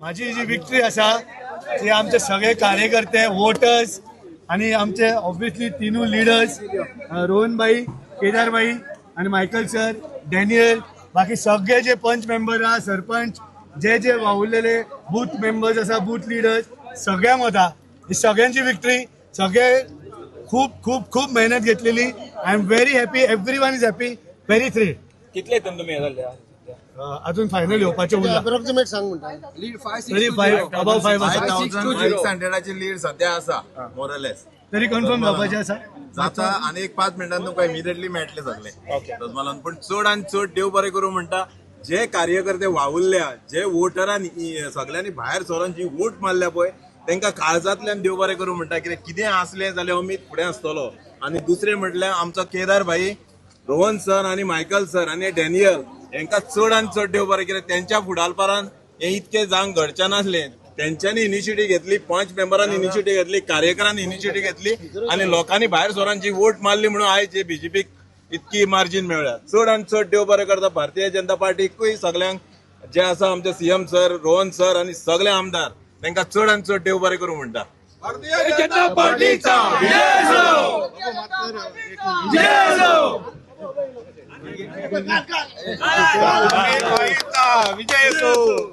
माझी जी विक्ट्री असा ती आमचे सगळे कार्यकर्ते वोटर्स आणि आमचे ऑब्विसली तिनू लिडर्स रोहन भाई, केदार भाई आणि मायकल सर, डॅनियल, बाकी सगळे जे पंच मेंबर आहा, सरपंच, जे जे वावुरलेले बूथ मेंबर्स असा, बूथ लिडर्स, सगळ्या मता ही सगळ्यांची विक्ट्री. सगळे खूप खूप खूप मेहनत घेतलेली. I am very happy, everyone is happy, very thrilled. कितले तुम्ही अजून फायनल येवपाचे उरला. अप्रॉक्सिमेट सांग म्हणटा लीड 5 अबाव 5 आसा. 5600 लीड सध्या असा मोरलेस तरी कन्फर्म जावपाचे आसा. जाता आणि एक 5 मिनिटांनी तुका इमिडिएटली मेळटले सगळे मला. पण चड आणि चड देव बरें करूं म्हणटा. जे कार्यकर्ते वावुरल्या, जे वोटरांनी सगळ्यांनी भायर सरोन जी वोट मारल्या पळय तांकां काळजांतल्यान देव बरें करूं म्हणटा. कितें आसलें जाल्यार अमीत फुडें आसतलो. आणि दुसरें म्हटल्यार आमचो केदार भाई, रोहन सर आणि मायकल सर आणि डॅनियल हांकां चड आनी चड देव बरें. कित्याक त्यांच्या फुडारपणान हे इतके जांग घडचे नासलें. त्यांच्यानी इनिशिएटिव्ह घेतली, पंच मेंबरांनी इनिशिएटिव्ह घेतली, कार्यकर्त्यांनी इनिशिएटिव्ह घेतली आणि लोकांनी भायर सरोन जी वोट मारली म्हणून आयज जे बीजेपीक इतकी मार्जिन मेळ्ळ्या. चड आनी चड देव बरें करता भारतीय जनता पार्टीकूय सगळ्यांक जे आसा आमचे सीएम सर, रोहन सर आणि सगळे आमदार तांकां चड आनी चड देव बरें करूं म्हणटा. भारतीय जनता पार्टीचा विजय असो.